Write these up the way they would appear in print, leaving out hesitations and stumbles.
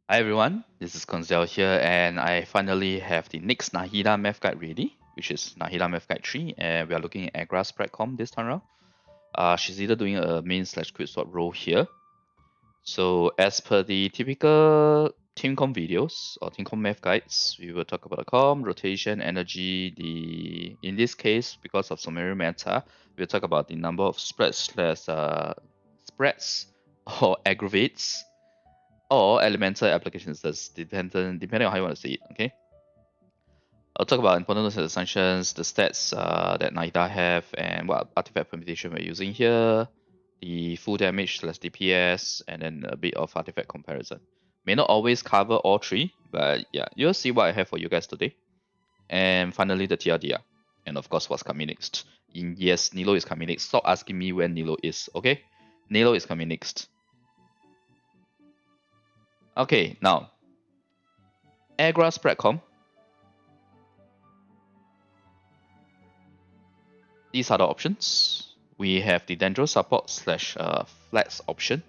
Hi everyone, this is Koinzell here, and I finally have the next Nahida Math Guide ready, which is Nahida Math Guide 3, and we are looking at AggraSpread Comp this time around. She's either doing a main/quick sword role here. So as per the typical team comp videos or team comp math guides, we will talk about the comp, rotation, energy. In this case, because of summary meta, we'll talk about the number of spreads or aggravates or elemental applications. That's depending on how you want to see it. Okay. I'll talk about important assumptions, the stats that Nahida have, and what artifact permutation we're using here, the full damage / DPS, and then a bit of artifact comparison. May not always cover all three, but yeah, you'll see what I have for you guys today. And finally, the TLDR, and of course, what's coming next. Yes, Nilou is coming next. Stop asking me when Nilou is. Okay, Nilou is coming next. Okay, now AggraSpread Comp. These are the options. We have the Dendro support / flex option.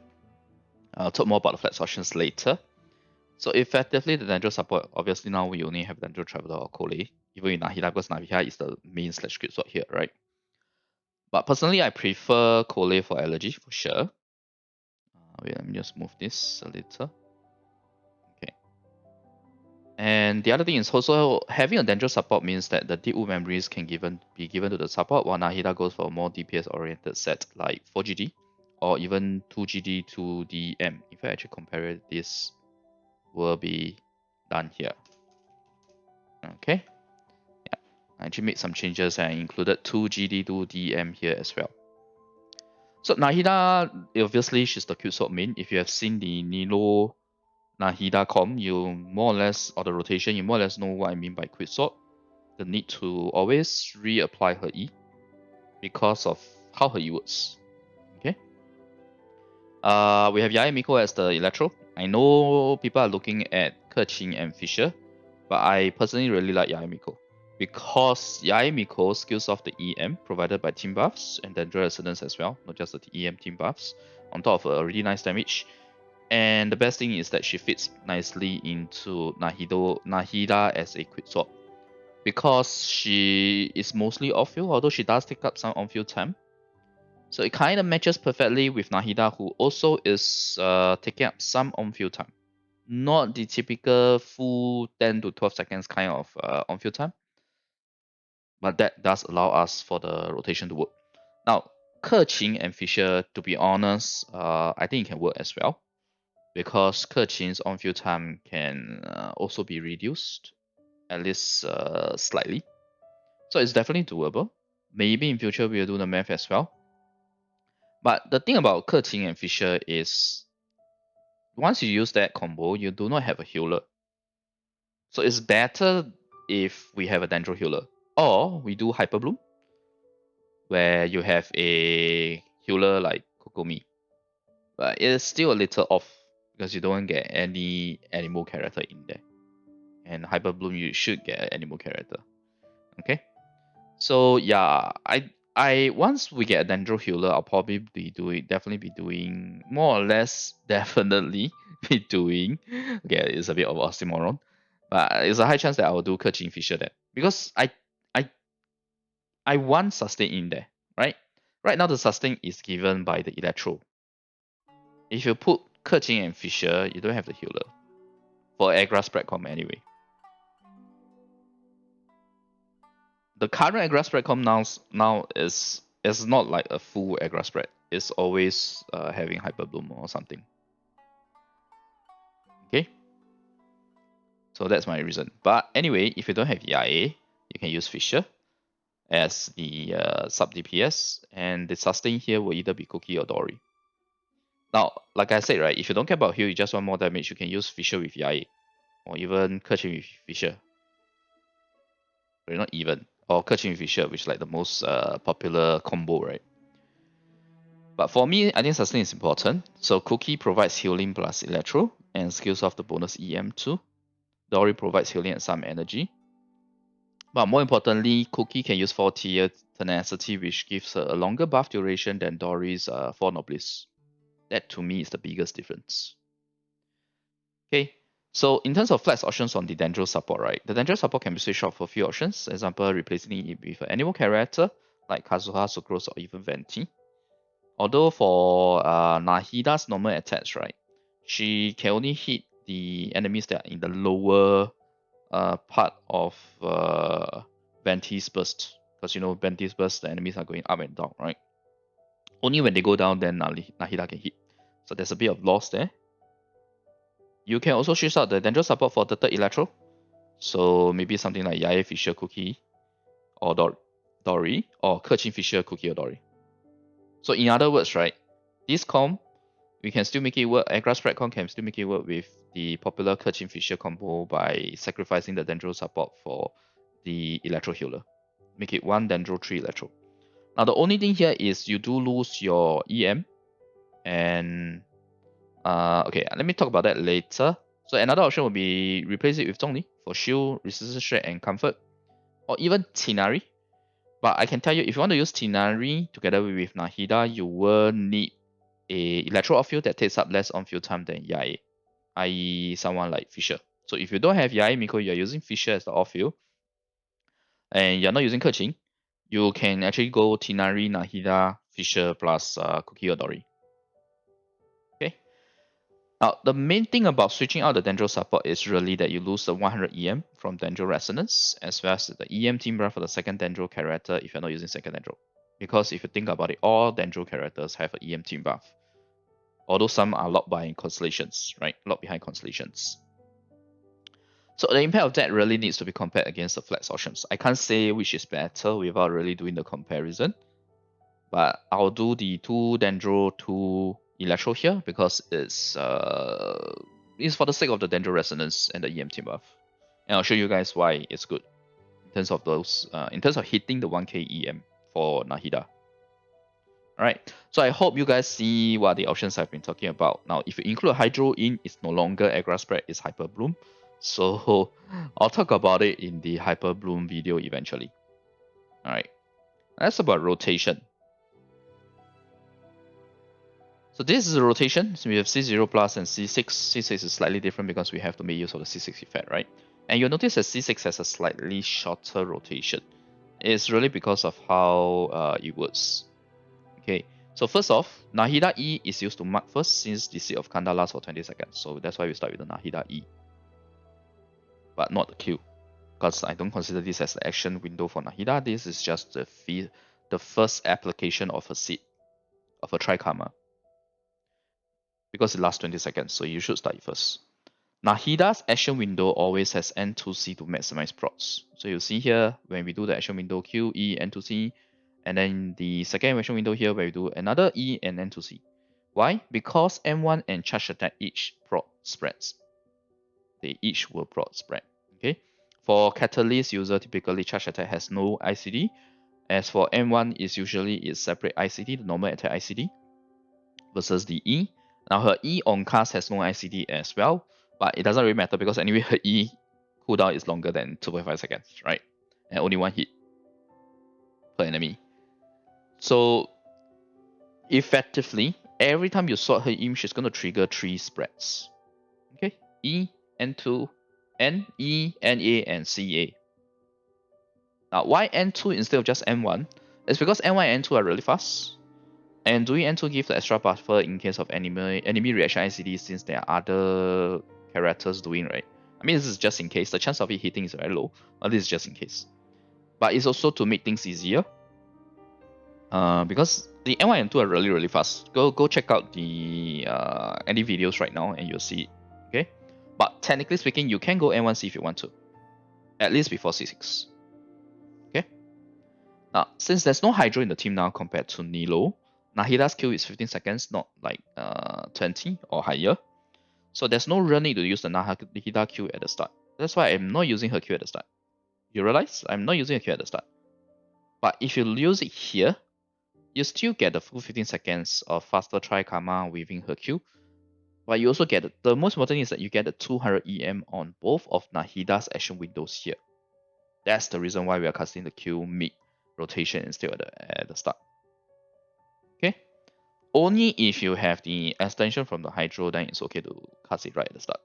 I'll talk more about the flex options later. So effectively, the Dendro support, obviously now we only have Dendro Traveler or Kole, even in Nahida, because Nahida is the main/quick sword here, right? But personally, I prefer Kole for allergy for sure. Wait, let me just move this a little. Okay. And the other thing is also having a Dendro support means that the deep wood memories can be given to the support, while Nahida goes for a more DPS oriented set like 4GD or even 2GD to DM. If I actually compare it, this will be done here. Okay. Yeah. I actually made some changes and included 2GD to DM here as well. So Nahida, obviously she's the Quick Sword main. If you have seen the Nilou Nahida comp, you more or less, or the rotation, you more or less know what I mean by Quick Sword. The need to always reapply her E because of how her E works. Okay. We have Yae Miko as the Electro. I know people are looking at Keqing and Fisher, but I personally really like Yae Miko because Yae Miko skills off the EM provided by team buffs and Dendro Ascendance as well, not just the EM team buffs, on top of a really nice damage. And the best thing is that she fits nicely into Nahida as a quick sword because she is mostly off-field, although she does take up some on-field time. So it kind of matches perfectly with Nahida, who also is taking up some on-field time. Not the typical full 10 to 12 seconds kind of on-field time, but that does allow us for the rotation to work. Now, Keqing and Fisher, to be honest, I think it can work as well because Keqing's on-field time can also be reduced, at least slightly. So it's definitely doable. Maybe in future we'll do the math as well. But the thing about Keqing and Fisher is once you use that combo, you do not have a healer. So it's better if we have a Dendro healer. Or we do Hyper Bloom, where you have a healer like Kokomi. But it's still a little off because you don't get any animal character in there. And Hyper Bloom you should get an animal character. Okay? So yeah, I once we get a Dendro healer, I'll probably definitely be doing more or less definitely be doing. Okay, it's a bit of oxymoron, but it's a high chance that I will do Keqing Fisher that because I I want sustain in there, right? Right now the sustain is given by the Electro. If you put Keqing and Fisher, you don't have the healer for AggraSpread Comp anyway. The current AggraSpread Comp now is not like a full AggraSpread. It's always having Hyper Bloom or something. Okay, so that's my reason. But anyway, if you don't have Yae, you can use Fisher as the sub DPS, and the sustain here will either be Kuki or Dory. Now, like I said, right, if you don't care about heal, you just want more damage, you can use Fisher with Yae, or even Keqing with Fisher. Not even, or Keqing with Fisher, which is like the most popular combo, right? But for me, I think sustain is important. So Kuki provides healing plus Electro, and skills of the bonus EM too. Dory provides healing and some energy. But more importantly, Kuki can use 4-tier tenacity, which gives her a longer buff duration than Dory's 4 Nobliss. That to me is the biggest difference. Okay, So in terms of flex options on the Dendro support, right? The Dendro support can be switched out for a few options. Example, replacing it with an animal character like Kazuha, Sucrose, or even Venti. Although for Nahida's normal attacks, right, she can only hit the enemies that are in the lower part of Venti's burst. Because you know Venti's burst, the enemies are going up and down, right? Only when they go down, then Nahida can hit. So there's a bit of loss there. You can also switch out the Dendro support for the third Electro. So maybe something like Yae, Fisher, Kuki, or Dory, or Kerchin, Fisher, Kuki, or Dory. So in other words, right, this comp, we can still make it work. AggraSpread Comp can still make it work with the popular Kerchin, Fisher combo by sacrificing the Dendro support for the Electro Healer. Make it 1 Dendro, 3 Electro. Now the only thing here is you do lose your EM, and okay, let me talk about that later. So another option would be replace it with Zhongli for shield, resistance strength, and comfort, or even Tighnari. But I can tell you, if you want to use Tighnari together with Nahida, you will need a electro outfield that takes up less on-field time than Yae, i.e. someone like Fisher. So if you don't have Yae Miko, you're using Fisher as the outfield, and you're not using Kerqin, you can actually go Tighnari, Nahida, Fisher plus Kuki or Dory. Okay. Now, the main thing about switching out the Dendro support is really that you lose the 100 EM from Dendro Resonance, as well as the EM team buff for the second Dendro character if you're not using second Dendro. Because if you think about it, all Dendro characters have an EM team buff. Although some are locked by constellations, right? Locked behind constellations. So the impact of that really needs to be compared against the flex options. I can't say which is better without really doing the comparison. But I'll do the 2 Dendro, 2 Electro here because it's for the sake of the Dendro Resonance and the EM team buff. And I'll show you guys why it's good in terms of those in terms of hitting the 1k EM for Nahida. Alright, so I hope you guys see what the options I've been talking about. Now, if you include Hydro in, it's no longer AggraSpread, it's Hyper Bloom. So I'll talk about it in the Hyper Bloom video eventually. Alright, that's about rotation. So this is a rotation. So we have C0 plus and C6. C6 is slightly different because we have to make use of the C6 effect, right? And you'll notice that C6 has a slightly shorter rotation. It's really because of how it works. Okay, so first off, Nahida E is used to mark first since the Seed of Kanda lasts for 20 seconds. So that's why we start with the Nahida E. But not the Q. Because I don't consider this as the action window for Nahida. This is just the first application of a seed, of a Trikarma. Because it lasts 20 seconds, so you should start it first. Nahida's action window always has N2C to maximize procs. So you see here, when we do the action window Q, E, N2C, and then the second action window here where we do another E and N2C. Why? Because M1 and charge attack each proc spreads. They each will proc spread. Okay. For Catalyst user, typically charge attack has no ICD. As for M1 is usually its separate ICD, the normal attack ICD, versus the E. Now her E on cast has no ICD as well, but it doesn't really matter because anyway her E cooldown is longer than 2.5 seconds, right? And only 1 hit per enemy. So effectively, every time you sword her in, she's going to trigger 3 spreads. Okay, E, N2, N, E, NA, and CA. Now, why N2 instead of just N1? It's because N1 and N2 are really fast. And doing N2 gives the extra buffer in case of enemy reaction ICD since there are other characters doing, right? I mean, this is just in case. The chance of it hitting is very low, but this is just in case. But it's also to make things easier. Because the N1 and N2 are really, really fast. Go check out the any videos right now and you'll see it. Okay? But technically speaking, you can go N1C if you want to. At least before C6. Okay? Now, since there's no Hydro in the team now compared to Nilou, Nahida's Q is 15 seconds, not like 20 or higher. So there's no real need to use the Nahida Q at the start. That's why I'm not using her Q at the start. You realize? I'm not using a Q at the start. But if you use it here, you still get the full 15 seconds of faster Trikarma within her Q. But you also get, the most important thing is that you get the 200 EM on both of Nahida's action windows here. That's the reason why we are casting the Q mid rotation instead of at the start. Okay? Only if you have the extension from the Hydro, then it's okay to cast it right at the start.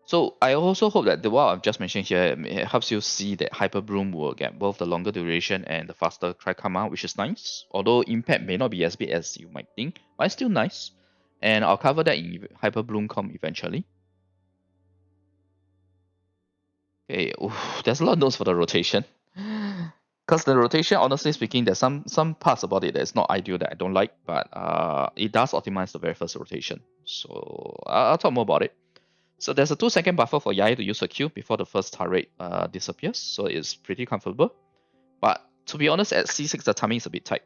So I also hope that what I've just mentioned here it helps you see that Hyper Bloom will get both the longer duration and the faster Trikama, which is nice. Although impact may not be as big as you might think, but it's still nice. And I'll cover that in Hyper Bloom Comp eventually. Okay, oof, there's a lot of notes for the rotation. Because the rotation, honestly speaking, there's some parts about it that's not ideal that I don't like, but it does optimize the very first rotation. So I'll talk more about it. So there's a 2-second buffer for Yae to use her Q before the first turret disappears, so it's pretty comfortable. But to be honest, at C6 the timing is a bit tight.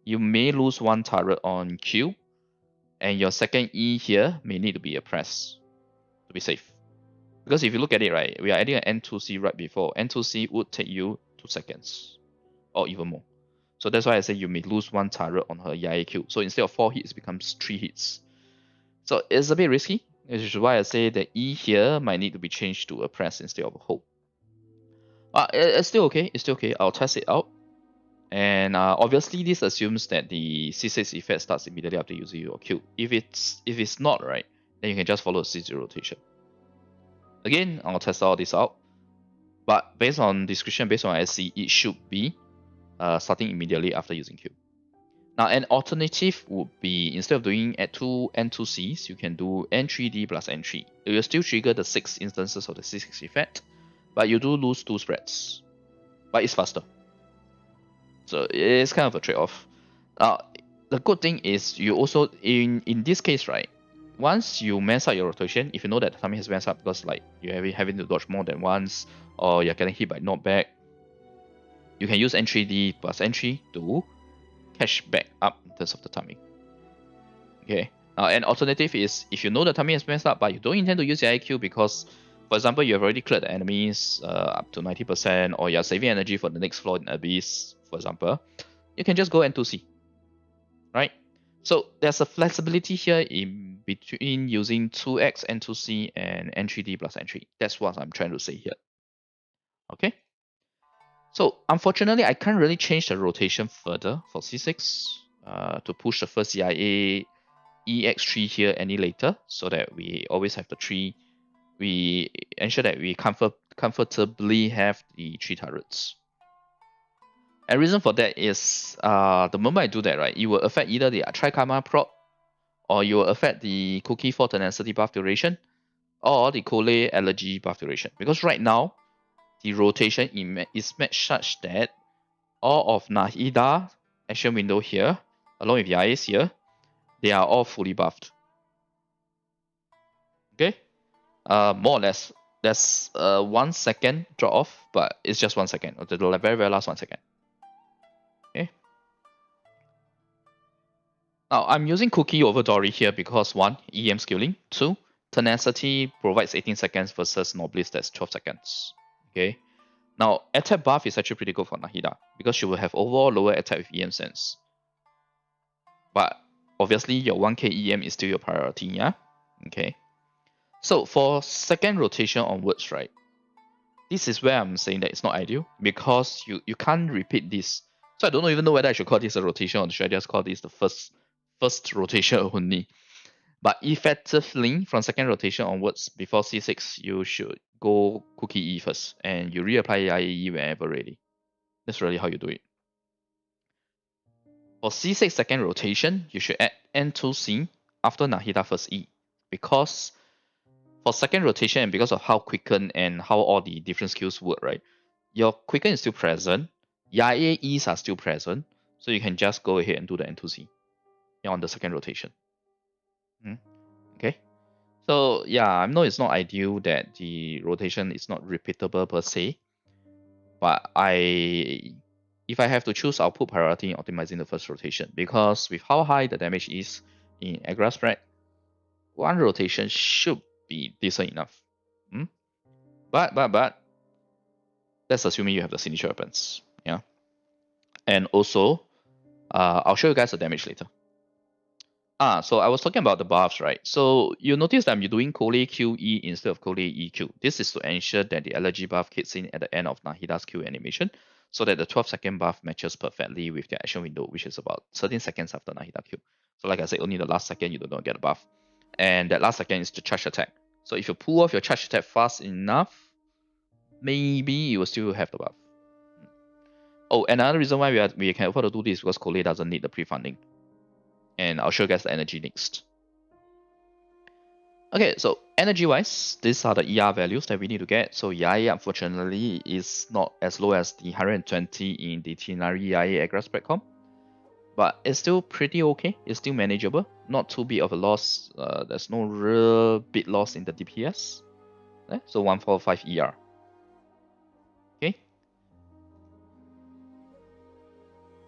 You may lose one turret on Q, and your second E here may need to be a press to be safe. Because if you look at it, right, we are adding an N2C right before. N2C would take you 2 seconds, or even more. So that's why I say you may lose one turret on her Yae Q. So instead of 4 hits, it becomes 3 hits. So it's a bit risky, which is why I say the E here might need to be changed to a press instead of a hold. It's still okay. It's still okay. I'll test it out. And obviously, this assumes that the C6 effect starts immediately after using your Q. If it's not, right, then you can just follow a C0 rotation. Again, I'll test all this out. But based on description, based on SC, it should be starting immediately after using Q. Now, an alternative would be, instead of doing at 2 N2Cs, you can do N3D plus N3. It will still trigger the 6 instances of the C6 effect, but you do lose 2 spreads. But it's faster. So it's kind of a trade-off. The good thing is you also, in this case, right, once you mess up your rotation, if you know that the timing has messed up because like you're having to dodge more than once, or you're getting hit by knockback, you can use N3D plus N3 to catch back up in terms of the timing. Okay. An alternative is if you know the timing is messed up, but you don't intend to use your IQ because, for example, you have already cleared the enemies up to 90%, or you're saving energy for the next floor in Abyss, for example, you can just go N2C. Right? So there's a flexibility here in between using 2x N2C and N3D plus N3. That's what I'm trying to say here. Okay? So unfortunately, I can't really change the rotation further for C6 to push the first CIA EX3 here any later, so that we always have the 3. We ensure that we comfortably have the 3 turrets. And reason for that is the moment I do that, right, it will affect either the Trikama prop, or you will affect the Kuki for tenacity buff duration, or the Kole allergy buff duration. Because right now, the rotation is matched such that all of Nahida action window here, along with Yae's here, they are all fully buffed. Okay? More or less. There's 1 second drop off, but it's just 1 second. The very, very last 1 second. Okay? Now, I'm using Kuki over Dory here because 1, EM scaling. 2, tenacity provides 18 seconds versus Nobliss that's 12 seconds. Okay? Now, attack buff is actually pretty good for Nahida because she will have overall lower attack with EM sense. But obviously, your 1k EM is still your priority, yeah? Okay. So for second rotation onwards, right? This is where I'm saying that it's not ideal because you can't repeat this. So I don't even know whether I should call this a rotation or should I just call this the first rotation only. But effectively, from second rotation onwards, before C6, you should go Kuki E first, and you reapply IE whenever ready. That's really how you do it. For C6 second rotation, you should add N2C after Nahida first E. Because for second rotation, and because of how Quicken and how all the different skills work, right? Your Quicken is still present, Yae E's are still present, so you can just go ahead and do the N2C on the second rotation. Okay? So yeah, I know it's not ideal that the rotation is not repeatable per se, but if I have to choose, I'll put priority in optimizing the first rotation because with how high the damage is in AggraSpread, 1 rotation should be decent enough. But that's assuming you have the signature weapons, yeah. And also, I'll show you guys the damage later. So I was talking about the buffs, right? So you notice that I'm doing Kole QE instead of Kole EQ. This is to ensure that the allergy buff kicks in at the end of Nahida's Q animation, so that the 12-second buff matches perfectly with the action window, which is about 13 seconds after Nahida Q. So like I said, only the last second you do not get a buff. And that last second is the charge attack. So if you pull off your charge attack fast enough, maybe you will still have the buff. Oh, another reason why we can afford to do this is because Kole doesn't need the pre-funding. And I'll show you guys the energy next. Okay, so energy-wise, these are the ER values that we need to get. So Yae, unfortunately, is not as low as the 120 in the Tighnari Yae AggraSpread Comp. But it's still pretty okay. It's still manageable. Not too big of a loss. There's no real big loss in the DPS. So 145 ER. Okay.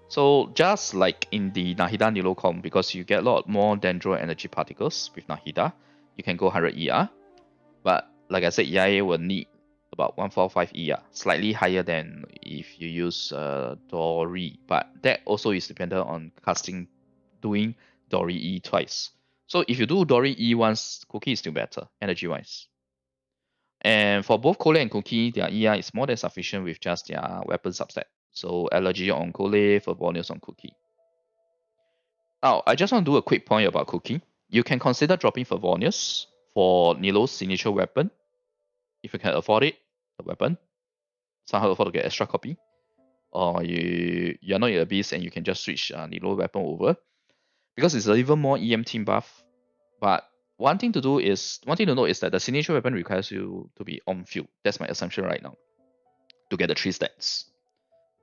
So just like in the Nahida Nilou comp, because you get a lot more Dendro energy particles with Nahida, you can go 100 ER. But like I said, Yae will need about 145 ER, slightly higher than if you use Dory. But that also is dependent on doing Dory E twice. So if you do Dory E once, Kuki is still better, energy-wise. And for both Kole and Kuki, their ER is more than sufficient with just their weapon subset. So allergy on Kole, for bonus on Kuki. Now, I just want to do a quick point about Kuki. You can consider dropping Favonius for Nilou's signature weapon, if you can afford it, the weapon. Somehow afford to get extra copy. Or you're not a beast and you can just switch Nilou weapon over. Because it's even more EM team buff. But one thing to note is that the signature weapon requires you to be on field. That's my assumption right now. To get the 3 stats.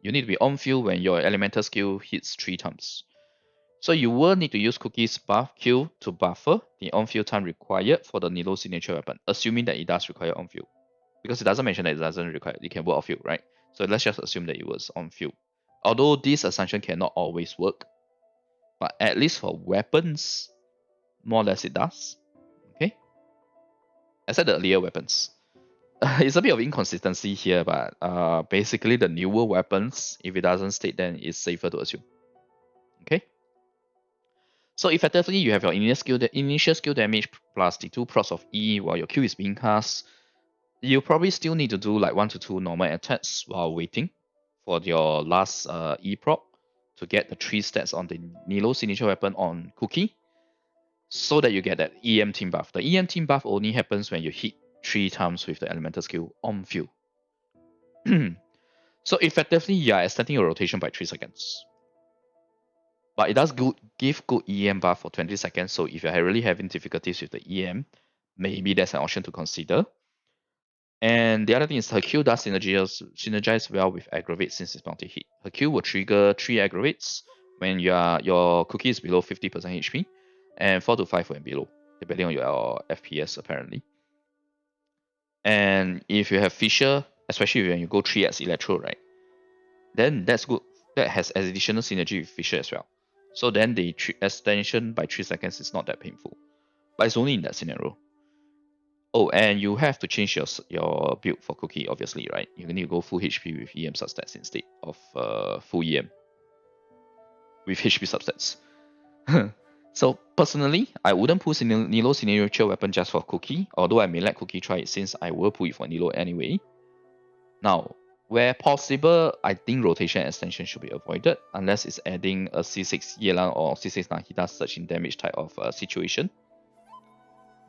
You need to be on field when your elemental skill hits 3 times. So you will need to use Kuki's buff Q to buffer the on-field time required for the Nilou signature weapon, assuming that it does require on-field. Because it doesn't mention that it doesn't require, it can work off-field, right? So let's just assume that it was on-field. Although this assumption cannot always work, but at least for weapons, more or less it does. Okay? I said the earlier weapons. It's a bit of inconsistency here, but basically the newer weapons, if it doesn't state, then it's safer to assume. Okay? So effectively, you have your initial skill damage plus the 2 procs of E while your Q is being cast. You probably still need to do like 1 to 2 normal attacks while waiting for your last E proc to get the 3 stats on the Nilou signature weapon on Kuki, so that you get that EM team buff. The EM team buff only happens when you hit 3 times with the elemental skill on field. So effectively, you are extending your rotation by 3 seconds. But it does give good EM buff for 20 seconds, so if you're really having difficulties with the EM, maybe that's an option to consider. And the other thing is her Q does synergize well with Aggravates since it's multi hit. Her Q will trigger 3 Aggravates when your Kuki is below 50% HP, and 4 to 5 when below, depending on your FPS apparently. And if you have Fisher, especially when you go 3x Electro, right, then that's good. That has additional synergy with Fisher as well. So then the extension by 3 seconds is not that painful. But it's only in that scenario. Oh, and you have to change your build for Kuki, obviously, right? You need to go full HP with EM substats instead of full EM with HP substats. So personally, I wouldn't pull Nilou signature weapon just for Kuki, although I may let Kuki try it since I will pull it for Nilou anyway. Now, where possible, I think rotation extension should be avoided unless it's adding a C6 Yelan or C6 Nahida searching damage type of situation.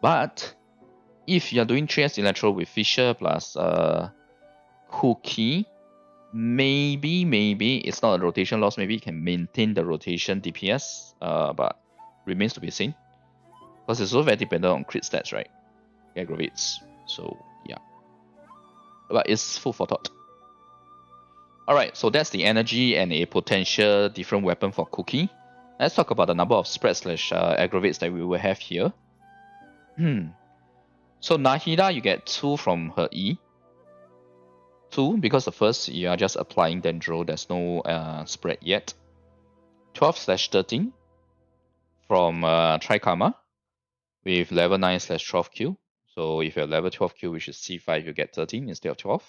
But if you're doing 3S Electro with Fisher plus Kuki, maybe it's not a rotation loss. Maybe you can maintain the rotation DPS, but remains to be seen. Because it's also very dependent on crit stats, right? Aggravates. So yeah. But it's food for thought. Alright, so that's the energy and a potential different weapon for Kuki. Let's talk about the number of spread / aggravates that we will have here. So Nahida, you get 2 from her E. 2, because the first you are just applying Dendro, there's no spread yet. 12 / 13 from Trikarma with level 9 / 12 Q. So if you have level 12 Q, which is C5, you get 13 instead of 12.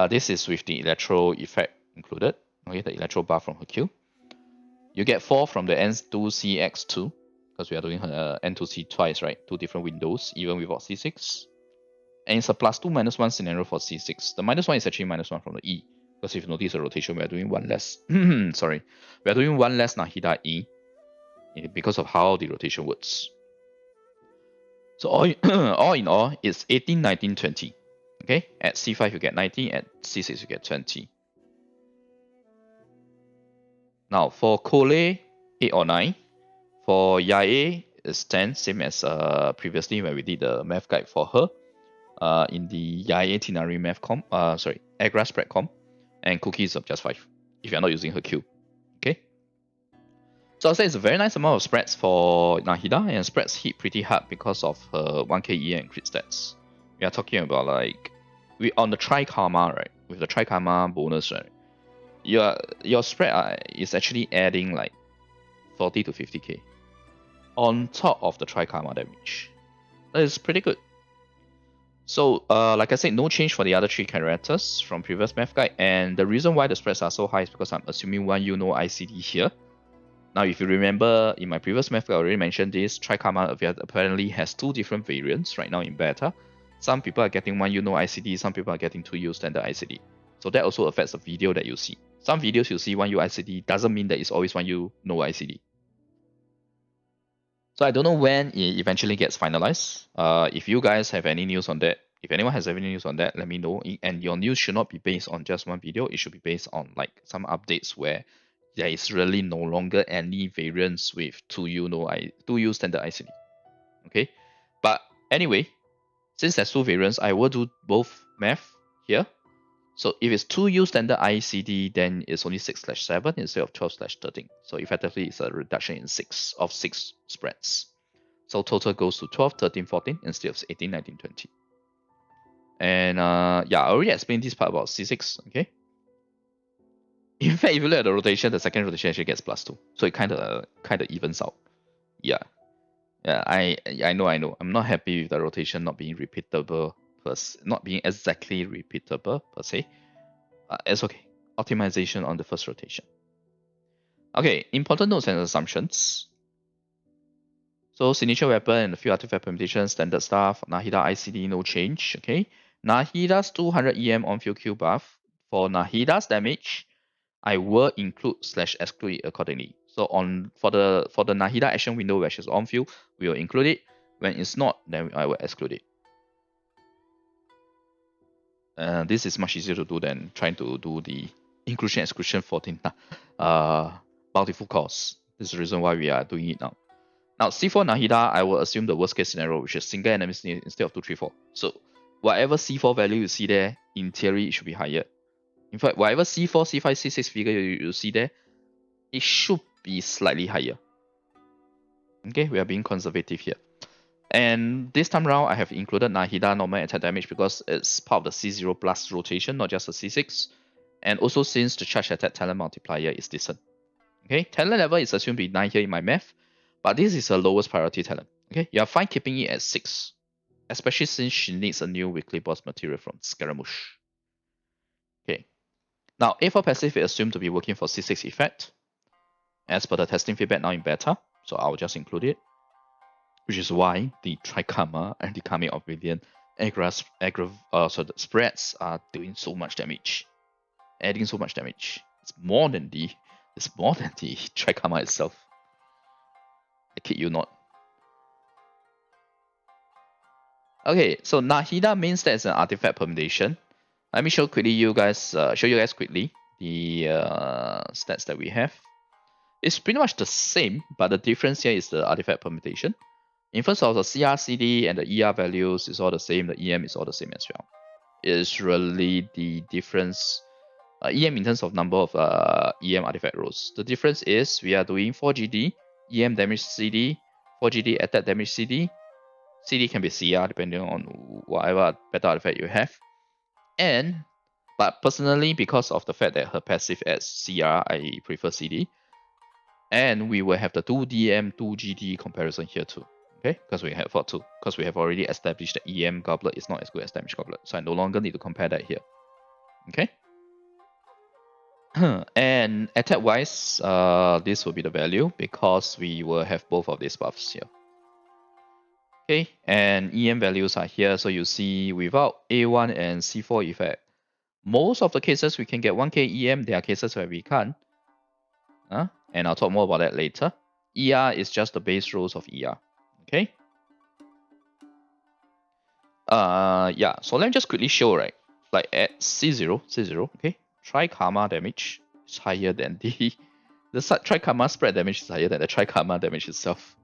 This is with the Electro effect included. Okay, the Electro buff from her Q. You get 4 from the N2CX2, because we are doing her N2C twice, right? 2 different windows, even without C6. And it's a +2 -1 scenario for C6. The -1 is actually -1 from the E, because if you notice the rotation, we are doing 1 less. Sorry, we are doing 1 less Nahida E because of how the rotation works. So all, all in all, it's 18, 19, 20. Okay, at C5 you get 19, at C6 you get 20. Now for Cole, 8 or 9. For Yae, it's 10, same as previously when we did the math guide for her. In the Yae Tighnari math comp, AggraSpread comp, and Kuki is of just 5 if you're not using her Q. Okay. So I'll say it's a very nice amount of spreads for Nahida, and spreads hit pretty hard because of her 1k E and crit stats. We are talking about like we on the Tri Karma, right? With the Tri Karma bonus, right? Your spread is actually adding like 40 to 50k on top of the Tri Karma damage. That is pretty good. So, like I said, no change for the other 3 characters from previous math guide, and the reason why the spreads are so high is because I'm assuming one ICD here. Now, if you remember, in my previous math guide, I already mentioned this. Trikarma apparently has 2 different variants right now in beta. Some people are getting one ICD, some people are getting 2U standard ICD. So that also affects the video that you see. Some videos you see 1U ICD doesn't mean that it's always 1U no ICD. So I don't know when it eventually gets finalized. If you guys have any news on that, if anyone has any news on that, let me know. And your news should not be based on just one video. It should be based on like some updates where there is really no longer any variants with 2U standard ICD. Okay, but anyway, since there's 2 variants, I will do both math here. So if it's 2U standard ICD, then it's only 6/7 instead of 12/13. So effectively, it's a reduction in 6 spreads. So total goes to 12, 13, 14 instead of 18, 19, 20. And yeah, I already explained this part about C6. Okay. In fact, if you look at the rotation, the second rotation actually gets +2, so it kind of evens out. Yeah, yeah. I know. I'm not happy with the rotation not being repeatable, not being exactly repeatable per se. It's okay. Optimization on the first rotation. Okay, important notes and assumptions. So signature weapon and a few artifact permutations, standard stuff. Nahida ICD, no change. Okay. Nahida's 200 EM on field Q buff. For Nahida's damage, I will include/exclude it accordingly. So for the Nahida action window where she's on field, we will include it. When it's not, then I will exclude it. This is much easier to do than trying to do the inclusion exclusion for Bountiful course. This is the reason why we are doing it now. Now, C4 Nahida, I will assume the worst case scenario, which is single enemy instead of 2, 3, 4. So whatever C4 value you see there, in theory, it should be higher. In fact, whatever C4, C5, C6 figure you see there, it should be slightly higher. Okay, we are being conservative here. And this time around, I have included Nahida normal attack damage because it's part of the C0 plus rotation, not just the C6. And also since the charge attack talent multiplier is decent. Okay, talent level is assumed to be 9 here in my math, but this is the lowest priority talent. Okay, you are fine keeping it at 6, especially since she needs a new weekly boss material from Scaramouche. Okay, now A4 passive is assumed to be working for C6 effect, as per the testing feedback now in beta, so I'll just include it. Which is why the Trikarma and the Kami Obsidian the spreads are doing so much damage, adding so much damage. It's more than the Trikarma itself. I kid you not. Okay, so Nahida main stats an artifact permutation. Let me show you guys quickly the stats that we have. It's pretty much the same, but the difference here is the artifact permutation. In terms of the CR, CD, and the ER values, it's all the same. The EM is all the same as well. It's really the difference. EM in terms of number of EM artifact rolls. The difference is we are doing 4GD, EM damage CD, 4GD attack damage CD. CD can be CR depending on whatever better artifact you have. But personally, because of the fact that her passive adds CR, I prefer CD. And we will have the 2DM, 2GD comparison here too. Okay, because we have already established that EM goblet is not as good as damage goblet, so I no longer need to compare that here. Okay. And attack wise, this will be the value because we will have both of these buffs here. Okay, and EM values are here, so you see without A1 and C4 effect, most of the cases we can get 1k EM. There are cases where we can't. And I'll talk more about that later. ER is just the base rolls of ER. Okay. Yeah, so let me just quickly show, right? Like at C0, okay? Tri-Karma damage is higher than the Tri-Karma spread damage is higher than the Tri-Karma damage itself.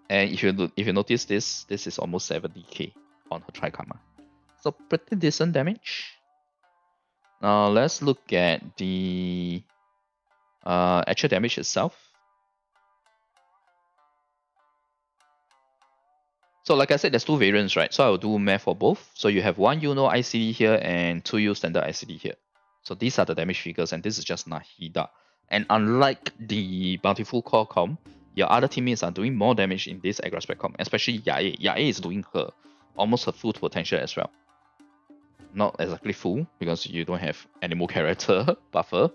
And if you notice this is almost 70k on her Tri-Karma. So pretty decent damage. Now let's look at the actual damage itself. So like I said, there's two variants, right? So I will do math for both. So you have one Yuno ICD here and two U standard ICD here. So these are the damage figures, and this is just Nahida. And unlike the Bountiful Core comp, your other teammates are doing more damage in this AggraSpread comp, especially Yae. Yae is doing almost her full potential as well. Not exactly full, because you don't have animal character buffer,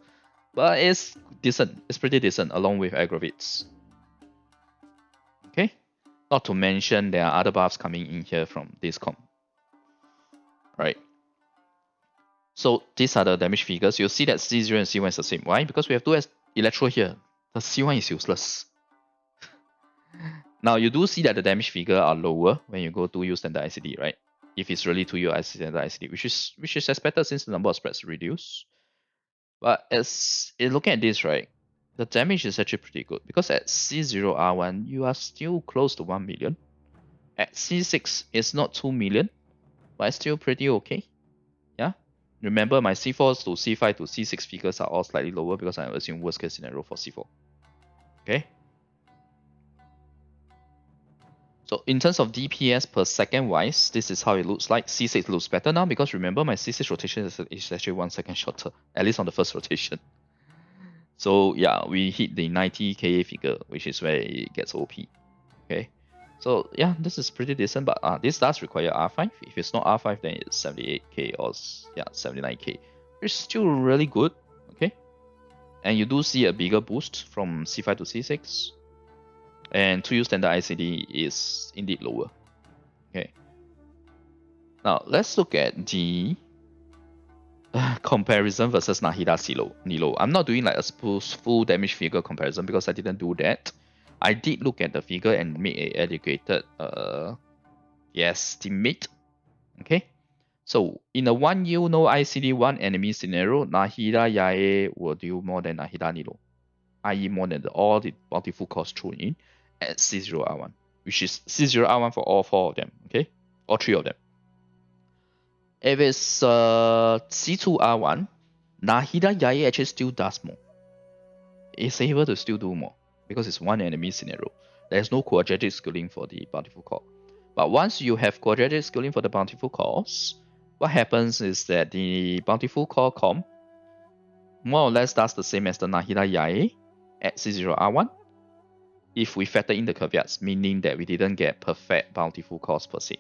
but it's decent. It's pretty decent, along with Aggravates. Okay? Not to mention there are other buffs coming in here from this comp. Right? So these are the damage figures. You'll see that C0 and C1 is the same. Why? Because we have two electro here. The C1 is useless. Now you do see that the damage figure are lower when you go to use standard ICD, right? If it's really to use standard ICD, which is expected since the number of spreads reduce. But looking at this, right, the damage is actually pretty good because at C0R1 you are still close to 1 million. At C6 it's not 2 million, but it's still pretty okay. Yeah. Remember my C4 to C5 to C6 figures are all slightly lower because I'm assuming worst case scenario for C4. Okay. So in terms of DPS per second wise, this is how it looks like. C6 looks better now because remember my C6 rotation is actually 1 second shorter, at least on the first rotation. So yeah, we hit the 90k figure, which is where it gets OP. Okay. So yeah, this is pretty decent, but this does require R5. If it's not R5, then it's 78k or 79k. It's still really good. Okay. And you do see a bigger boost from C5 to C6. And 2U standard ICD is indeed lower. Okay. Now let's look at the comparison versus Nahida Nilou. I'm not doing like a full damage figure comparison because I didn't do that. I did look at the figure and make an educated estimate. Okay. So in a 1U no ICD 1 enemy scenario, Nahida Yae will do more than Nahida Nilou, i.e. more than all the Bountiful cores thrown in at C0R1, which is C0R1 for all 4 of them, okay? All 3 of them. If it's C2R1, Nahida Yae actually still does more. It's able to still do more because it's one enemy scenario. There's no quadratic scaling for the Bountiful core. But once you have quadratic scaling for the Bountiful cores, what happens is that the Bountiful core comp more or less does the same as the Nahida Yae at C0R1 if we factor in the caveats, meaning that we didn't get perfect Bountiful cores per se.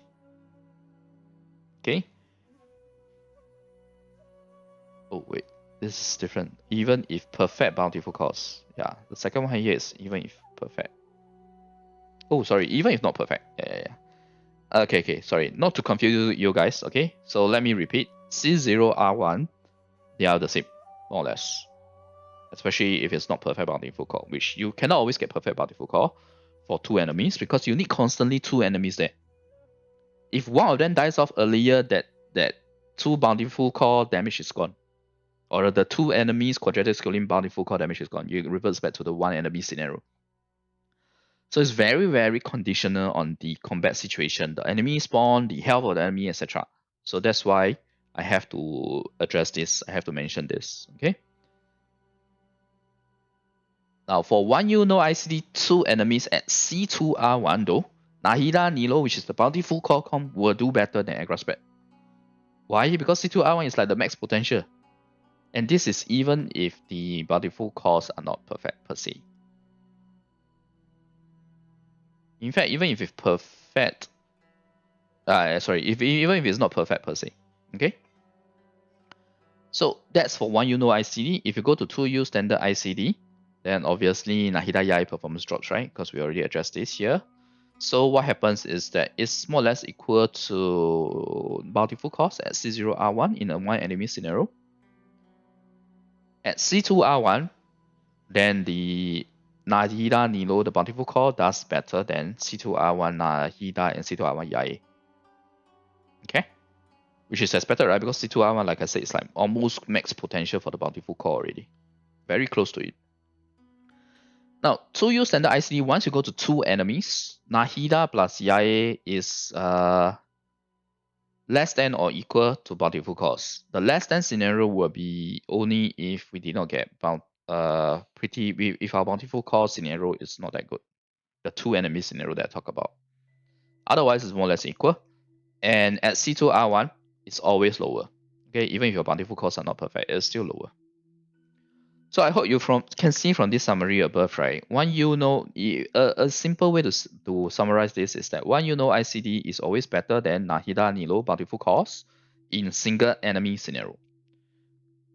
Okay? Oh wait, this is different. Even if perfect Bountiful cores. Yeah, the second one here is even if perfect. Oh, sorry, even if not perfect. Yeah. Okay, sorry. Not to confuse you guys, okay? So let me repeat. C0R1, they are the same, more or less. Especially if it's not perfect Bountiful core, which you cannot always get perfect Bountiful core for 2 enemies because you need constantly 2 enemies there. If one of them dies off earlier, that 2 Bountiful core damage is gone. Or the 2 enemies quadratic scaling Bountiful core damage is gone. You reverse back to the 1 enemy scenario. So it's very, very conditional on the combat situation, the enemy spawn, the health of the enemy, etc. So that's why I have to address this. I have to mention this. Okay. Now for 1U no ICD 2 enemies at C2R1 though, Nahida Nilou, which is the Bountiful core comp, will do better than AggraSpread. Why? Because C2R1 is like the max potential. And this is even if the Bountiful cores are not perfect per se. In fact, even if it's perfect, even if it's not perfect per se, okay? So that's for 1U no ICD. If you go to 2U standard ICD, then obviously Nahida Yae performance drops, right? Because we already addressed this here. So what happens is that it's more or less equal to Bountiful cores at C0R1 in a 1 enemy scenario. At C2R1, then the Nahida Nilou, the Bountiful core, does better than C2R1 Nahida and C2R1 Yae. which is expected, right? Because C2R1, like I said, is like almost max potential for the Bountiful core already. Very close to it. Now, 2U standard ICD, once you go to 2 enemies, Nahida plus Yae is less than or equal to Bountiful cores. The less than scenario will be only if we did not get if our Bountiful core scenario is not that good. The 2 enemy scenario that I talk about. Otherwise, it's more or less equal. And at C2R1, it's always lower. Okay, even if your Bountiful cores are not perfect, it's still lower. So I hope you can see from this summary above, right? A simple way to summarize this is that 1 ICD is always better than Nahida Nilou Bountiful cores in single enemy scenario.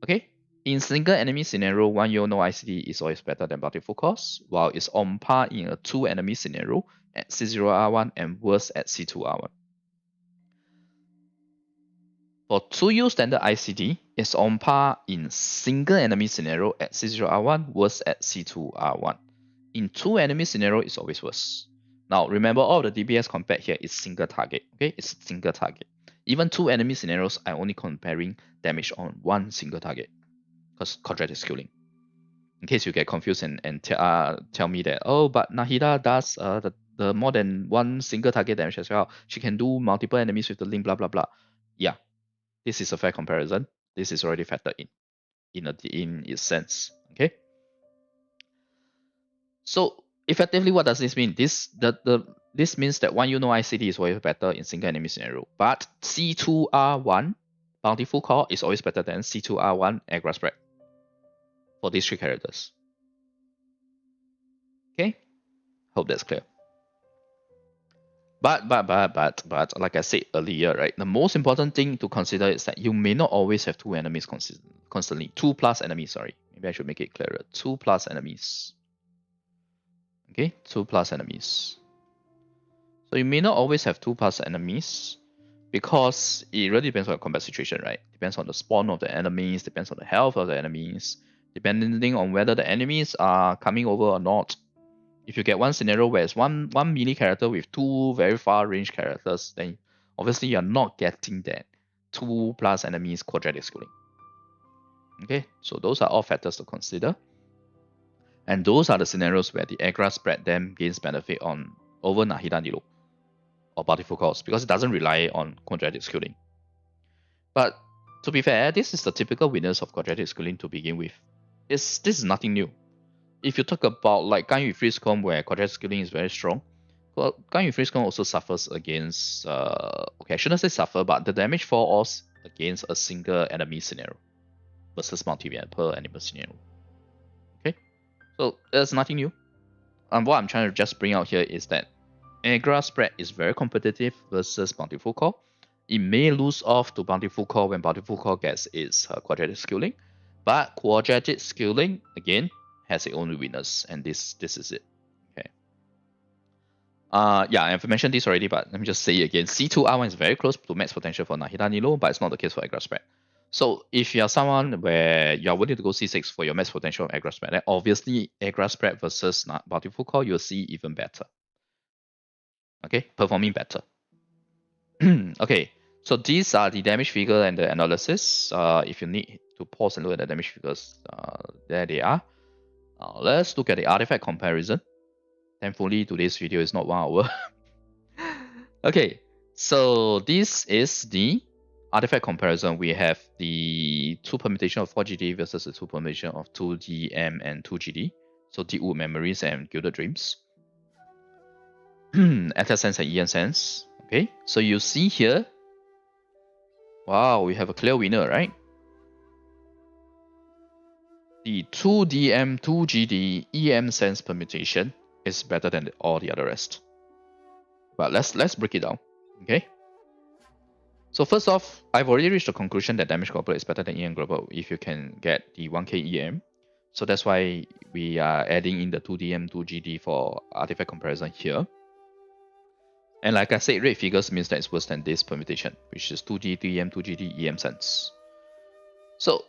Okay? In single enemy scenario, 1 ICD is always better than Bountiful cores, while it's on par in a 2 enemy scenario at C0R1 and worse at C2R1. For 2U standard ICD, it's on par in single enemy scenario at C0R1, worse at C2R1. In 2 enemy scenario, it's always worse. Now, remember all the DPS compared here is single target. Okay, it's single target. Even 2 enemy scenarios, I'm only comparing damage on 1 single target because quadratic scaling. In case you get confused and tell me that, oh, but Nahida does the more than 1 single target damage as well. She can do multiple enemies with the link, blah, blah, blah. Yeah, this is a fair comparison. This is already factored in its sense. Okay. So effectively, what does this mean? This means that 1 ICD is always better in single enemy scenario, but C2R1 Bountiful core is always better than C2R1 AggraSpread for these 3 characters. Okay, hope that's clear. But like I said earlier, right? The most important thing to consider is that you may not always have 2 enemies constantly. 2+ enemies, sorry. Maybe I should make it clearer. 2+ enemies. Okay, 2+ enemies. So you may not always have 2+ enemies because it really depends on the combat situation, right? Depends on the spawn of the enemies, depends on the health of the enemies, depending on whether the enemies are coming over or not. If you get one scenario where it's one melee character with 2 very far range characters, then obviously you're not getting that 2+ enemies quadratic scaling. Okay, so those are all factors to consider. And those are the scenarios where the AggraSpread then gains benefit over Nahida Nilou or Bountiful cores because it doesn't rely on quadratic scaling. But to be fair, this is the typical winners of quadratic scaling to begin with. This is nothing new. If you talk about like Ganyu Freeze Comp where quadratic scaling is very strong, well, Ganyu Freeze Comp also suffers against okay, I shouldn't say suffer, but the damage falls against a single enemy scenario versus multi-per enemy scenario. Okay, so there's nothing new. And what I'm trying to just bring out here is that AggraSpread is very competitive versus Bountiful core. It may lose off to Bountiful core when Bountiful core gets its quadratic scaling, but quadratic scaling again has its own winners, and this is it. Okay. Yeah, I've mentioned this already, but let me just say it again. C2R1 is very close to max potential for Nahida Nilou, but it's not the case for AggraSpread. So if you're someone where you're willing to go C6 for your max potential of AggraSpread, then obviously AggraSpread versus Bountiful core, you'll see even better. Okay, performing better. Okay, so these are the damage figure and the analysis. If you need to pause and look at the damage figures, there they are. Let's look at the artifact comparison. Thankfully, today's video is not 1 hour. Okay, so this is the artifact comparison. We have the 2 permutation of 4GD versus the 2 permutation of 2DM and 2GD. So Deepwood Memories and Gilded Dreams. Attack Sense and EM Sense. Okay, so you see here, wow, we have a clear winner, right? The 2DM, 2GD, EM Sense permutation is better than all the other rest. But let's break it down, okay? So first off, I've already reached the conclusion that damage global is better than EM global if you can get the 1k EM. So that's why we are adding in the 2DM, 2GD for artifact comparison here. And like I said, rate figures means that it's worse than this permutation, which is 2G, 3M, 2GD, EM sense. So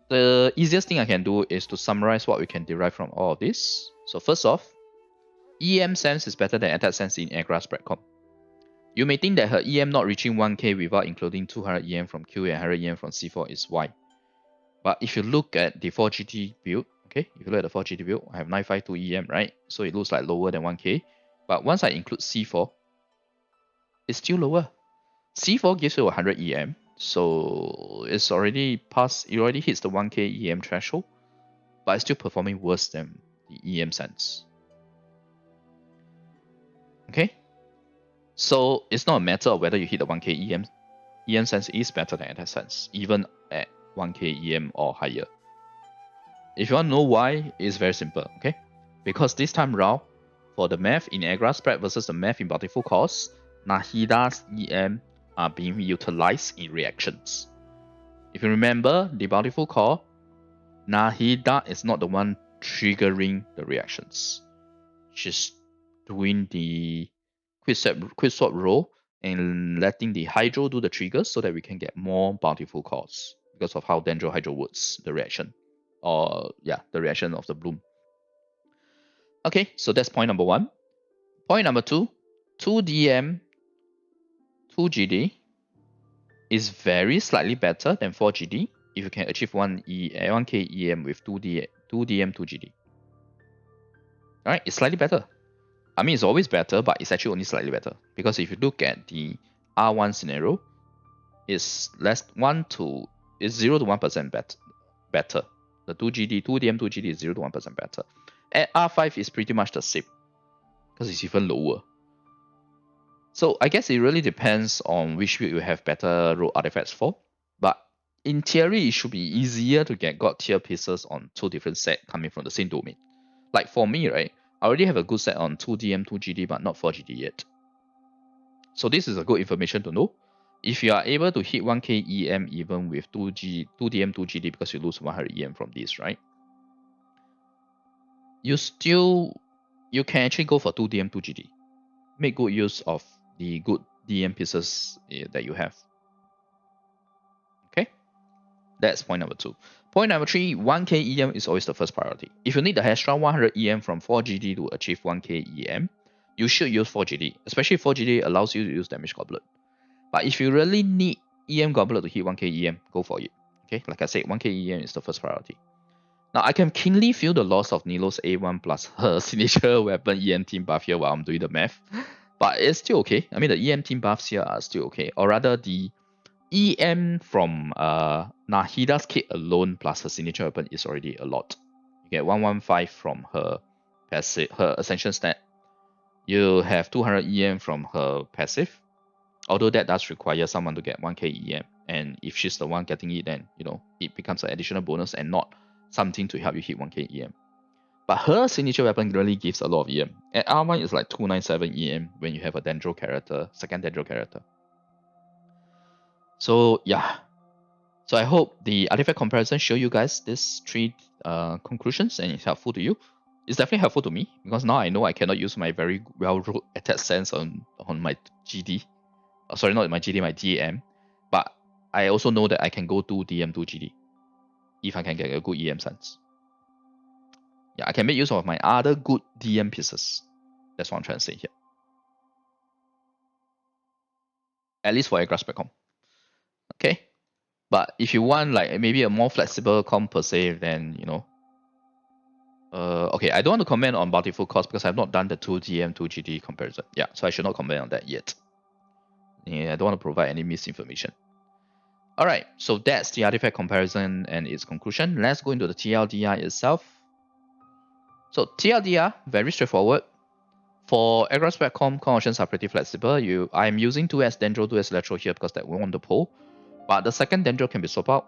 the easiest thing I can do is to summarize what we can derive from all of this. So first off, EM sense is better than attack sense in AggraSpread Comp. You may think that her EM not reaching 1k without including 200 EM from Q and 100 EM from C4 is why. But if you look at the 4GT build, okay, if you look at the 4GT build, I have 952 EM, right? So it looks like lower than 1k. But once I include C4, it's still lower. C4 gives you 100 EM, so it's already past, it already hits the 1k EM threshold, but it's still performing worse than the EM sense. Okay? So it's not a matter of whether you hit the 1k EM. EM sense is better than anti sense, even at 1k EM or higher. If you want to know why, it's very simple, okay? Because this time round, for the math in AggraSpread versus the math in Bountiful cores, Nahida's EM are being utilized in reactions. If you remember the Bountiful core, Nahida is not the one triggering the reactions. She's doing the quick swap role and letting the Hydro do the triggers so that we can get more Bountiful cores because of how Dendro Hydro works the reaction. Or yeah, the reaction of the bloom. Okay, so that's point number 1. Point number 2, 2DM, 2GD is very slightly better than 4GD if you can achieve 1k EM with 2DM, 2GD. Alright, it's slightly better. I mean, it's always better, but it's actually only slightly better. Because if you look at the R1 scenario, it's 0 to 1% better. The 2GD, 2DM, 2GD is 0 to 1% better. At R5 is pretty much the same, because it's even lower. So I guess it really depends on which build you have better road artifacts for. But in theory, it should be easier to get god tier pieces on 2 different sets coming from the same domain. Like for me, right, I already have a good set on 2DM, 2GD, but not 4GD yet. So this is a good information to know. If you are able to hit 1k EM even with 2DM, 2GD because you lose 100 EM from this, right? You can actually go for 2DM, 2GD. Make good use of the good DM pieces that you have. Okay? That's point number 2. Point number 3, 1k EM is always the first priority. If you need the extra 100 EM from 4GD to achieve 1k EM, you should use 4GD. Especially 4GD allows you to use Damage Goblet. But if you really need EM Goblet to hit 1k EM, go for it. Okay, like I said, 1k EM is the first priority. Now I can keenly feel the loss of Nilou's A1 plus her signature weapon EM team buff here while I'm doing the math. But it's still okay. I mean, the EM team buffs here are still okay. Or rather, the EM from Nahida's kit alone plus her signature weapon is already a lot. You get 115 from her passive, her Ascension stat. You have 200 EM from her passive. Although that does require someone to get 1k EM. And if she's the one getting it, then, it becomes an additional bonus and not something to help you hit 1k EM. But her signature weapon really gives a lot of EM. At R1 is like 297 EM when you have a Dendro character, second Dendro character. So yeah. So I hope the artifact comparison show you guys these 3 conclusions and it's helpful to you. It's definitely helpful to me because now I know I cannot use my very well-rolled attack sense on my GD. Sorry, not my GD, my DM. But I also know that I can go to DM to GD if I can get a good EM sense. Yeah, I can make use of my other good DM pieces. That's what I'm trying to say here. At least for AggraSpread Comp. Okay? But if you want like maybe a more flexible comp per se, then okay, I don't want to comment on Bountiful cost because I've not done the 2DM, 2GD comparison. Yeah, so I should not comment on that yet. Yeah, I don't want to provide any misinformation. Alright, so that's the artifact comparison and its conclusion. Let's go into the TLDR itself. So TLDR, very straightforward. For AggraSpread Comp options are pretty flexible. I'm using 2S Dendro, 2S Electro here because that won the poll. But the second Dendro can be swapped out,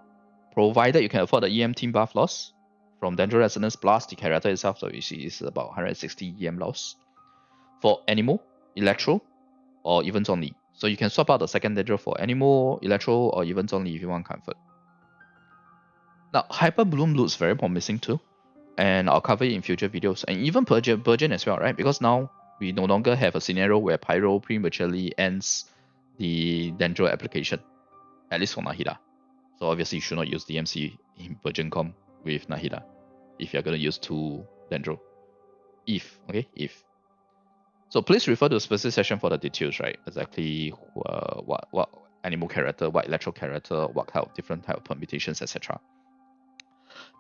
provided you can afford the EM team buff loss from Dendro Resonance plus the character itself. So you see it's about 160 EM loss. For Animal, Electro, or Events only. So you can swap out the second Dendro for Animal, Electro, or Events only if you want comfort. Now, Hyper Bloom looks very promising too. And I'll cover it in future videos. And even Burgeon as well, right? Because now we no longer have a scenario where Pyro prematurely ends the Dendro application. At least for Nahida. So obviously you should not use DMC in Burgeon Comp with Nahida if you're going to use 2 Dendro. If. So please refer to the specific section for the details, right? Exactly what animal character, what electro character, what kind of different type of permutations, etc.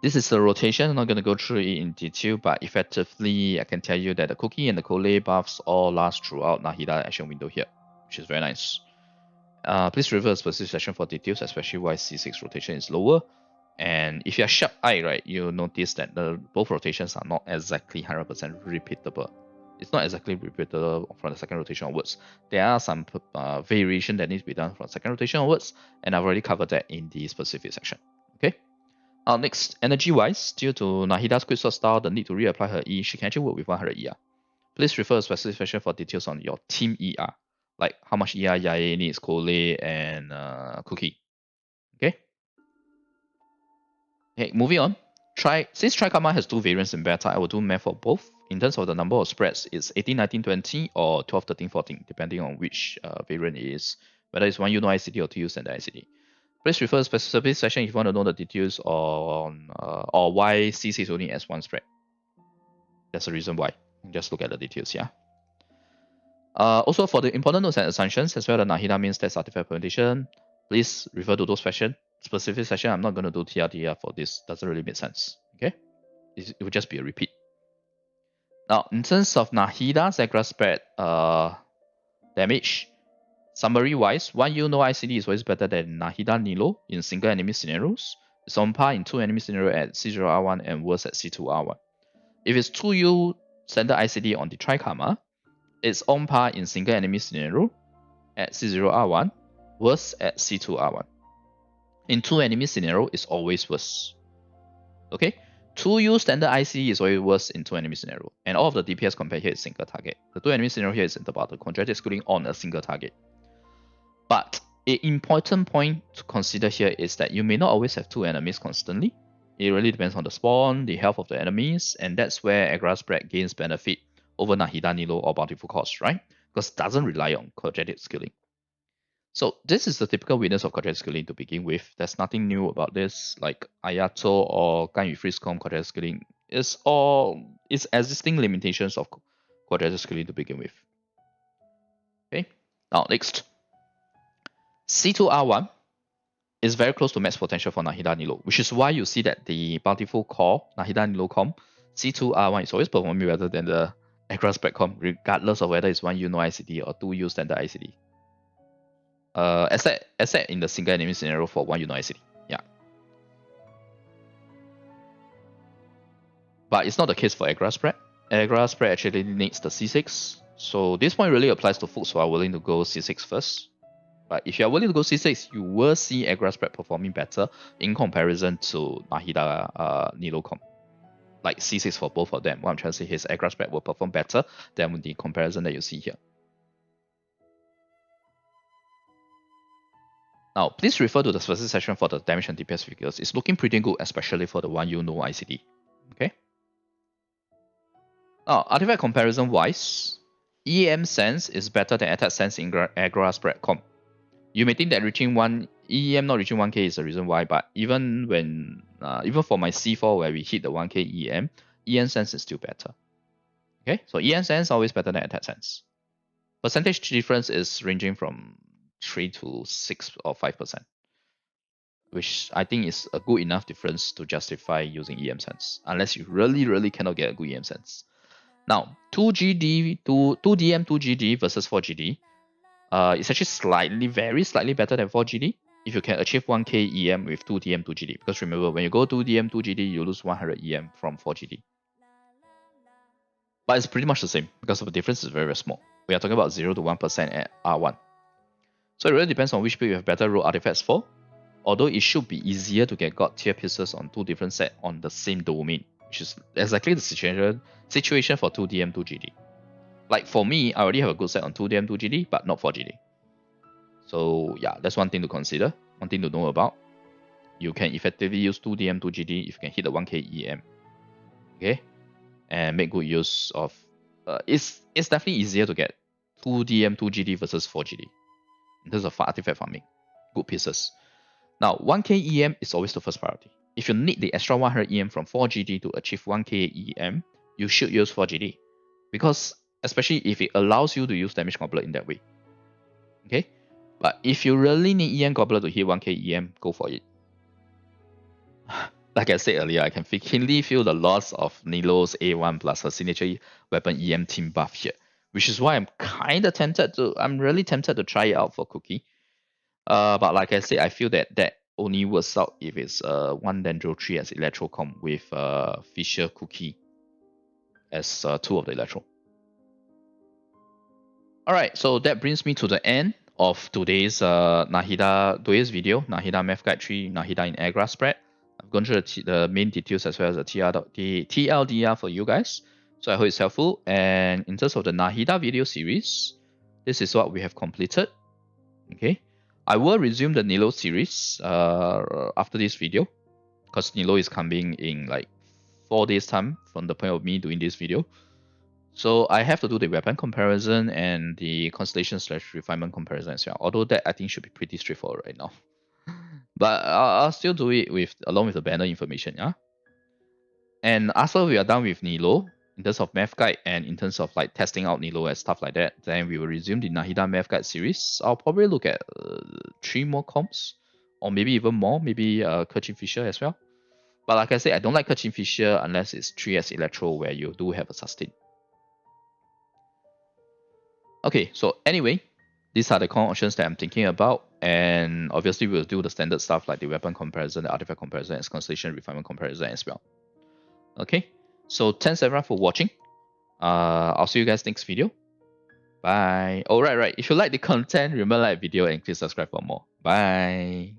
This is the rotation. I'm not going to go through it in detail, but effectively, I can tell you that the Kuki and the Kole buffs all last throughout Nahida action window here, which is very nice. Please refer to the specific section for details, especially why C6 rotation is lower. And if you're sharp-eyed, right, you'll notice that both rotations are not exactly 100% repeatable. It's not exactly repeatable from the second rotation onwards. There are some variation that needs to be done from second rotation onwards, and I've already covered that in the specific section. Okay. Next, energy-wise, due to Nahida's quick sword style, the need to reapply her E, she can actually work with 100 ER. Please refer to specific section for details on your team ER, like how much ER Yae needs, Kole, and Kuki. Okay. Okay, moving on. Since Trikama has two variants in beta, I will do math for both. In terms of the number of spreads, it's 18, 19, 20 or 12, 13, 14, depending on which variant it is, whether it's 1U no ICD or 2U standard ICD. Please refer to specific section if you want to know the details on or why CC is only as one spread. That's the reason why. Just look at the details, yeah. Also, for the important notes and assumptions, as well as the Nahida main stats artifact presentation, please refer to those sections. Specific section, I'm not going to do TLDR for this. Doesn't really make sense. Okay, it will just be a repeat. Now, in terms of Nahida's AggraSpread damage, summary wise, 1U no ICD is always better than Nahida Nilou in single enemy scenarios. It's on par in 2 enemy scenario at C0R1 and worse at C2R1. If it's 2U standard ICD on the Trikama, it's on par in single enemy scenario at C0R1, worse at C2R1. In 2 enemy scenario, it's always worse. Okay? 2U standard ICD is always worse in 2 enemy scenario. And all of the DPS compared here is single target. The 2 enemy scenario here is about the quadratic scaling on a single target. But an important point to consider here is that you may not always have 2 enemies constantly. It really depends on the spawn, the health of the enemies, and that's where AggraSpread gains benefit over Nahida Nilou or Bountiful cost, right? Because it doesn't rely on quadratic scaling. So this is the typical weakness of quadratic scaling to begin with. There's nothing new about this, like Ayato or Ganyu Freeze Comp quadratic scaling. It's existing limitations of quadratic scaling to begin with. Okay, now next. C2R1 is very close to max potential for Nahida Nilou, which is why you see that the Bountiful core, Nahida Nilou comp, C2R1 is always performing better than the AggraSpread comp, regardless of whether it's 1U no ICD or 2U standard ICD. Except in the single enemy scenario for 1U no ICD. Yeah. But it's not the case for AggraSpread. AggraSpread actually needs the C6. So this point really applies to folks who are willing to go C6 first. But if you are willing to go C6, you will see AggraSpread performing better in comparison to Nahida Nilou comp. Like C6 for both of them. What I'm trying to say is AggraSpread will perform better than the comparison that you see here. Now, please refer to the specific section for the damage and DPS figures. It's looking pretty good, especially for the 1U no ICD. Okay. Now, artifact comparison wise, EM sense is better than attack sense in AggraSpread comp. You may think that reaching EM not reaching 1k is the reason why, but even for my C4 where we hit the 1k EM sense is still better. Okay, so EM sense always better than attack sense. Percentage difference is ranging from 3 to 6 or 5%, which I think is a good enough difference to justify using EM sense, unless you really cannot get a good EM sense. Now, 2DM 2GD versus 4GD. It's actually very slightly better than 4GD if you can achieve 1k EM with 2DM 2GD. Because remember, when you go 2DM 2GD, you lose 100 EM from 4GD. But it's pretty much the same because the difference is very small. We are talking about 0 to 1% at R1. So it really depends on which build you have better roll artifacts for. Although it should be easier to get god tier pieces on 2 different sets on the same domain, which is exactly the situation for 2DM 2GD. Like for me, I already have a good set on 2DM 2GD, but not 4GD. So yeah, that's one thing to consider, one thing to know about. You can effectively use 2DM 2GD if you can hit the 1k EM. Okay? And make good use of it's definitely easier to get 2DM 2GD versus 4GD in terms of artifact farming. Good pieces. Now 1k EM is always the first priority. If you need the extra 100 EM from 4GD to achieve 1k EM, you should use 4GD. Because especially if it allows you to use damage goblet in that way. Okay, but if you really need EM goblet to hit 1k EM, go for it. Like I said earlier, I can keenly feel the loss of Nilou's A1 plus her signature weapon EM team buff here, which is why I'm really tempted to try it out for Kuki. But like I said, I feel that only works out if it's one Dendro 3 as Electro comp with Fisher Kuki as 2 of the Electro. Alright, so that brings me to the end of today's today's video, Nahida Math Guide 3, Nahida in AggraSpread. I've gone through the main details as well as the TLDR for you guys. So I hope it's helpful. And in terms of the Nahida video series, this is what we have completed. Okay. I will resume the Nilou series after this video, because Nilou is coming in like 4 days time from the point of me doing this video. So I have to do the weapon comparison and the constellation / refinement comparison as well. Although that I think should be pretty straightforward right now. But I'll still do it along with the banner information, yeah. And after we are done with Nilou, in terms of Math Guide and in terms of like testing out Nilou and stuff like that, then we will resume the Nahida Math Guide series. I'll probably look at 3 more comps, or maybe even more, maybe Kerchin Fisher as well. But like I said, I don't like Kerchin Fisher unless it's 3S Electro where you do have a sustain. Okay, so anyway, these are the comp options that I'm thinking about, and obviously we'll do the standard stuff like the weapon comparison, the artifact comparison, and constellation refinement comparison as well. Okay, so thanks everyone for watching. I'll see you guys next video. Bye. Oh, right. If you like the content, remember like video and please subscribe for more. Bye.